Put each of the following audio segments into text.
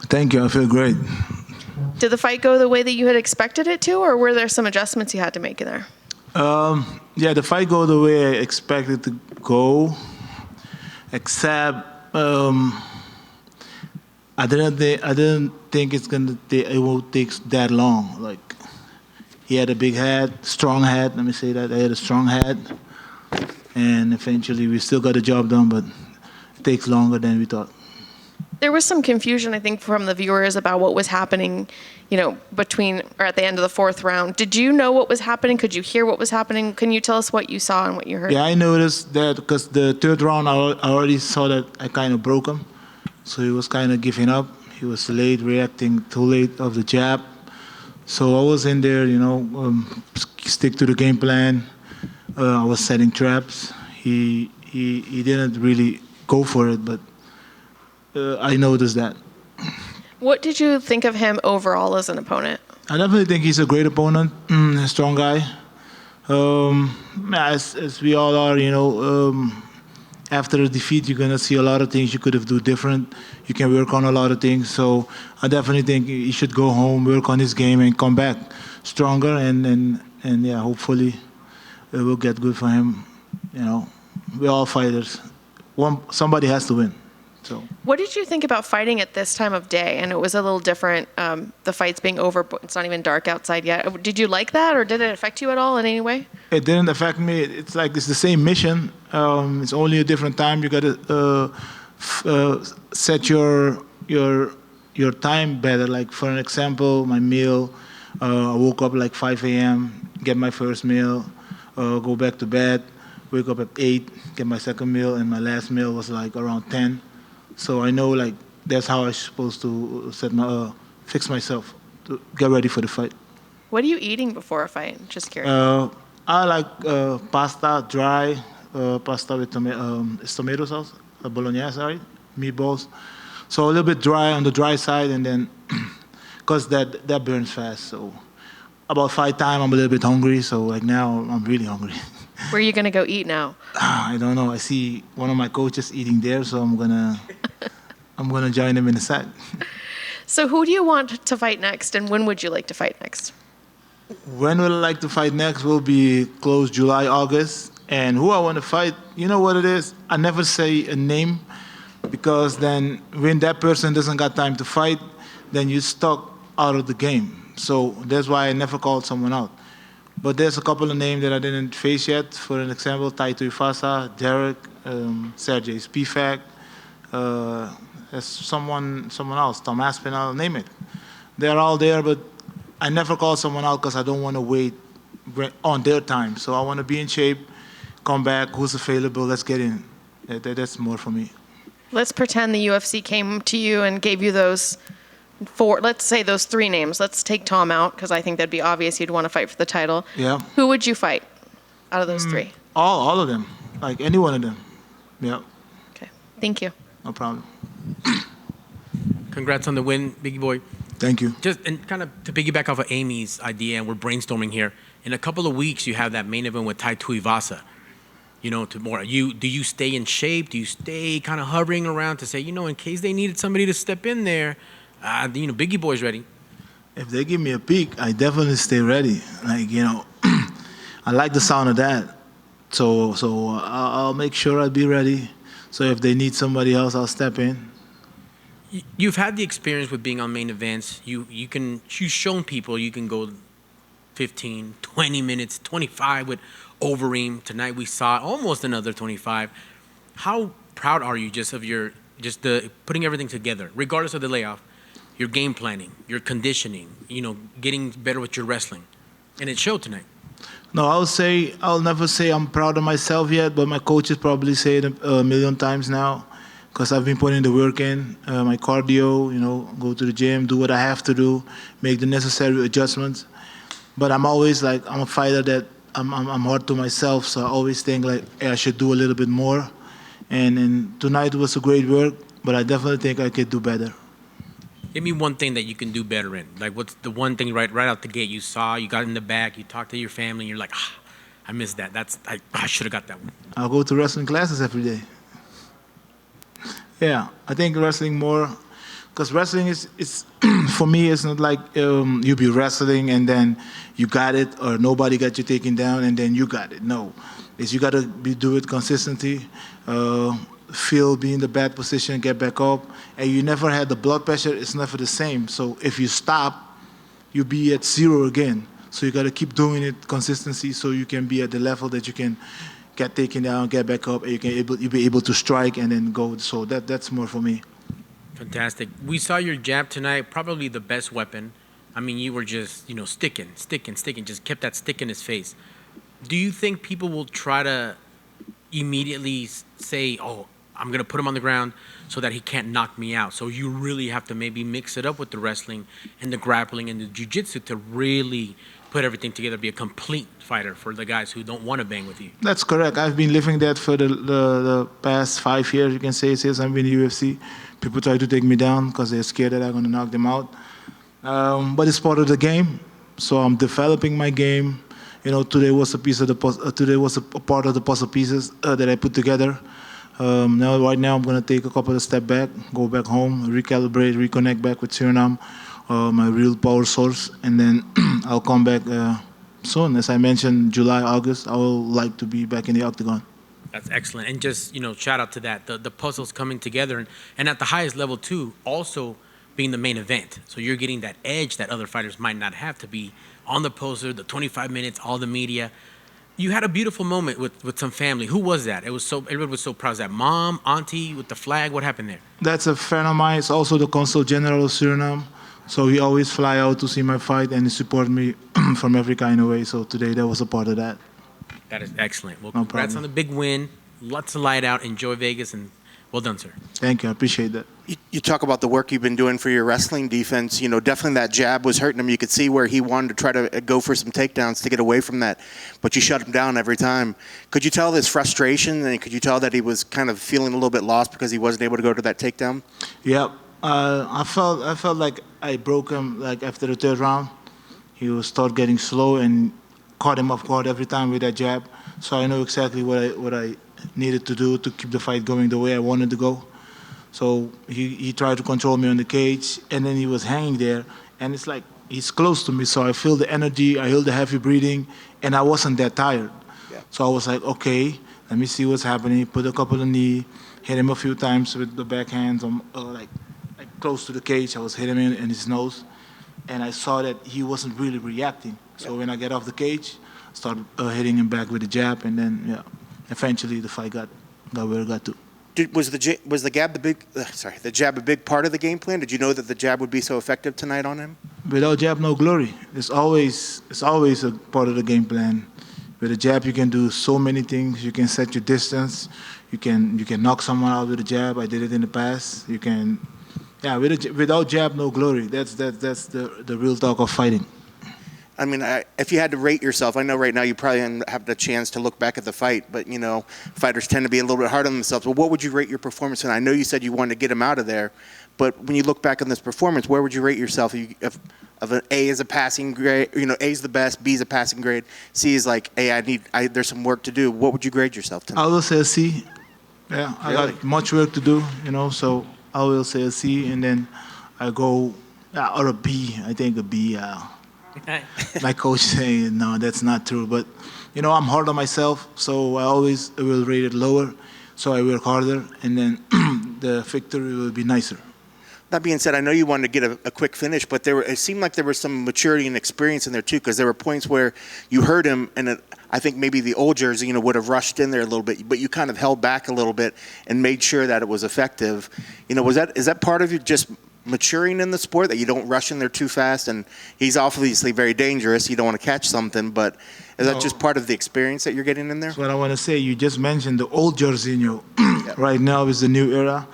Thank you. I feel great. Did the fight go the way that you had expected it to, or were there some adjustments you had to make in there? Yeah, the fight go the way I expected to go, except I didn't think it will take that long. Like he had a big head, strong head. Let me say that I had a strong head, and eventually we still got the job done, but it takes longer than we thought. There was some confusion, I think, from the viewers about what was happening, between or at the end of the fourth round. Did you know what was happening? Could you hear what was happening? Can you tell us what you saw and what you heard? Yeah, I noticed that because the third round I already saw that I kind of broke him, so he was kind of giving up. He was late, reacting too late of the jab. So I was in there, stick to the game plan. I was setting traps. He didn't really go for it, but I noticed that. What did you think of him overall as an opponent? I definitely think he's a great opponent, a strong guy. As we all are, after a defeat, you're gonna see a lot of things you could have do different. You can work on a lot of things. So I definitely think he should go home, work on his game, and come back stronger. And yeah, hopefully it will get good for him. We're all fighters. Somebody has to win. So. What did you think about fighting at this time of day? And it was a little different. The fight's being over, but it's not even dark outside yet. Did you like that, or did it affect you at all in any way? It didn't affect me. It's like it's the same mission. It's only a different time. You got to set your time better. Like for an example, my meal. I woke up like 5 a.m. Get my first meal. Go back to bed. Wake up at 8. Get my second meal, and my last meal was like around 10. So I know like that's how I'm supposed to fix myself to get ready for the fight. What are you eating before a fight? Just curious. I like pasta, dry pasta with tomato sauce, bolognese, right? Meatballs. So a little bit dry on the dry side, and then because that burns fast. So about fight time, I'm a little bit hungry. So like now, I'm really hungry. Where are you gonna go eat now? I don't know. I see one of my coaches eating there, so I'm gonna join him in the side. So who do you want to fight next, and when would you like to fight next? When would I like to fight next will be close July, August. And who I want to fight, you know what it is? I never say a name because then when that person doesn't got time to fight, then you're stuck out of the game. So that's why I never called someone out. But there's a couple of names that I didn't face yet. For an example, Taito Ifasa, Derek, Sergey Spivak, there's someone else, Tom Aspinall, name it. They're all there, but I never call someone out because I don't want to wait on their time. So I want to be in shape, come back, who's available, let's get in. That's more for me. Let's pretend the UFC came to you and gave you those let's say those three names. Let's take Tom out because I think that'd be obvious you'd want to fight for the title. Yeah. Who would you fight out of those three? All of them, like any one of them. Yeah. Okay, thank you. No problem. Congrats on the win, Biggie Boy. Thank you. Just and kind of to piggyback off of Amy's idea, and we're brainstorming here. In a couple of weeks, you have that main event with Tai Tuivasa. Do you stay in shape? Do you stay kind of hovering around to say, in case they needed somebody to step in there, Biggie Boy's ready. If they give me a peek, I definitely stay ready. Like, I like the sound of that. So I'll make sure I'll be ready. So if they need somebody else, I'll step in. You've had the experience with being on main events. You've shown people you can go 15, 20 minutes, 25 with Overeem. Tonight we saw almost another 25. How proud are you just of the putting everything together, regardless of the layoff, your game planning, your conditioning, getting better with your wrestling, and it showed tonight. No, I'll never say I'm proud of myself yet, but my coaches probably say it a million times now. Because I've been putting the work in, my cardio, go to the gym, do what I have to do, make the necessary adjustments. But I'm always like, I'm a fighter that I'm hard to myself, so I always think like, hey, I should do a little bit more. And tonight was a great work, but I definitely think I could do better. Give me one thing that you can do better in. Like, what's the one thing right out the gate you saw, you got in the back, you talked to your family, and you're like, I missed that. I should have got that one. I'll go to wrestling classes every day. Yeah, I think wrestling more Because wrestling is for me, it's not like you be wrestling and then you got it, or nobody got you taken down and then you got it. No, it's you got to do it consistently. Be in the bad position, get back up, and you never had the blood pressure. It's never the same. So if you stop, you be at zero again. So you got to keep doing it consistency, so you can be at the level that you can get taken down, get back up, and you be able to strike and then go. So that's more for me. Fantastic. We saw your jab tonight, probably the best weapon. I mean, you were just, sticking, just kept that stick in his face. Do you think people will try to immediately say, oh, I'm going to put him on the ground so that he can't knock me out? So you really have to maybe mix it up with the wrestling and the grappling and the jiu-jitsu to really put everything together, be a complete fighter for the guys who don't want to bang with you. That's correct. I've been living that for the past 5 years, you can say, since I've been in the UFC. People try to take me down because they're scared that I'm going to knock them out. But it's part of the game, so I'm developing my game. Today was a piece of today was a part of the puzzle pieces that I put together. Right now, I'm going to take a couple of steps back, go back home, recalibrate, reconnect back with Suriname, my real power source, and then I'll come back soon. As I mentioned, July, August, I will like to be back in the octagon. That's excellent. And just, shout out to that. The puzzles coming together and at the highest level, too, also being the main event. So you're getting that edge that other fighters might not have to be on the poster, the 25 minutes, all the media. You had a beautiful moment with some family. Who was that? Everybody was so proud. Was that mom, auntie with the flag? What happened there? That's a friend of mine. It's also the Consul General of Suriname. So he always fly out to see my fight and he support me from every kind of way. So today that was a part of that. That is excellent. Well, No congrats problem. on the big win. Lots of light out. Enjoy Vegas, and well done, sir. Thank you. I appreciate that. You talk about the work you've been doing for your wrestling defense. Definitely that jab was hurting him. You could see where he wanted to try to go for some takedowns to get away from that, but you shut him down every time. Could you tell his frustration, and could you tell that he was kind of feeling a little bit lost because he wasn't able to go to that takedown? Yeah. I felt like I broke him like after the third round. He would start getting slow and caught him off guard every time with that jab. So I know exactly what I needed to do to keep the fight going the way I wanted to go. So he tried to control me on the cage, and then he was hanging there, and it's like he's close to me, so I feel the energy, I feel the heavy breathing, and I wasn't that tired. Yeah. So I was like, okay, let me see what's happening. Put a couple of knee, hit him a few times with the backhands, like close to the cage. I was hitting him in his nose, and I saw that he wasn't really reacting. So when I get off the cage, started hitting him back with the jab, and then eventually the fight got where it got to. Was the jab a big part of the game plan? Did you know that the jab would be so effective tonight on him? Without jab, no glory. It's always a part of the game plan. With a jab, you can do so many things. You can set your distance. You can knock someone out with a jab. I did it in the past. You can, without jab, no glory. That's the real talk of fighting. I mean, if you had to rate yourself, I know right now you probably haven't had the chance to look back at the fight, but, fighters tend to be a little bit hard on themselves. But what would you rate your performance? And I know you said you wanted to get him out of there, but when you look back on this performance, where would you rate yourself? If an A is a passing grade, A is the best, B is a passing grade, C is like, hey, there's some work to do. What would you grade yourself tonight? I will say a C. Yeah, I got much work to do, so I will say a C, and then I go, or a B. I think a B. My coach saying, no, that's not true. But, I'm hard on myself, so I always will rate it lower. So I work harder, and then the victory will be nicer. That being said, I know you wanted to get a quick finish, but it seemed like there was some maturity and experience in there, too, because there were points where you hurt him, and I think maybe the old Jersey, would have rushed in there a little bit, but you kind of held back a little bit and made sure that it was effective. Is that part of you just maturing in the sport, that you don't rush in there too fast? And he's obviously very dangerous. You don't want to catch something, but is that just part of the experience that you're getting in there? That's what I want to say. You just mentioned the old Jairzinho. Right now is the new era.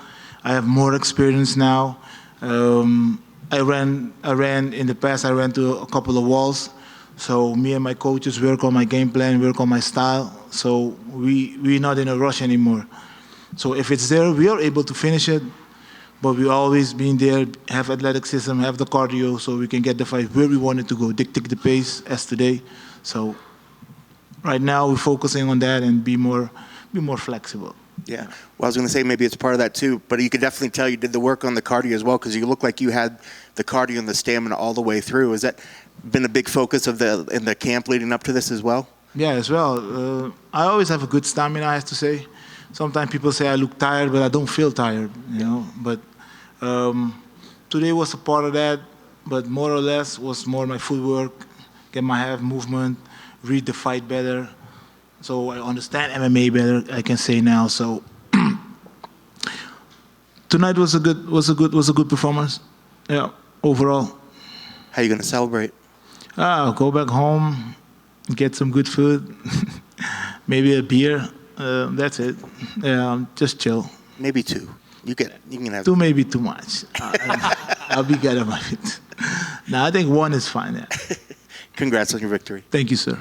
I have more experience now. I ran in the past. I ran to a couple of walls. So me and my coaches work on my game plan, work on my style. So we're not in a rush anymore. So if it's there, we are able to finish it. But we always been there, have athleticism, have the cardio, so we can get the fight where we want it to go, dictate the pace as today. So right now we're focusing on that and be more flexible. Yeah. Well, I was going to say maybe it's part of that too, but you could definitely tell you did the work on the cardio as well, because you look like you had the cardio and the stamina all the way through. Has that been a big focus of in the camp leading up to this as well? Yeah, as well. I always have a good stamina, I have to say. Sometimes people say I look tired, but I don't feel tired, you know. But today was a part of that, but more or less was more my footwork, get my head movement, read the fight better. So I understand MMA better, I can say now. So tonight was a good performance. Yeah, overall. How are you going to celebrate? I'll go back home, get some good food, maybe a beer. That's it. Just chill. Maybe two. You can have Two, maybe too much. I'll be good about it. No, I think one is fine. Yeah. Congrats on your victory. Thank you, sir.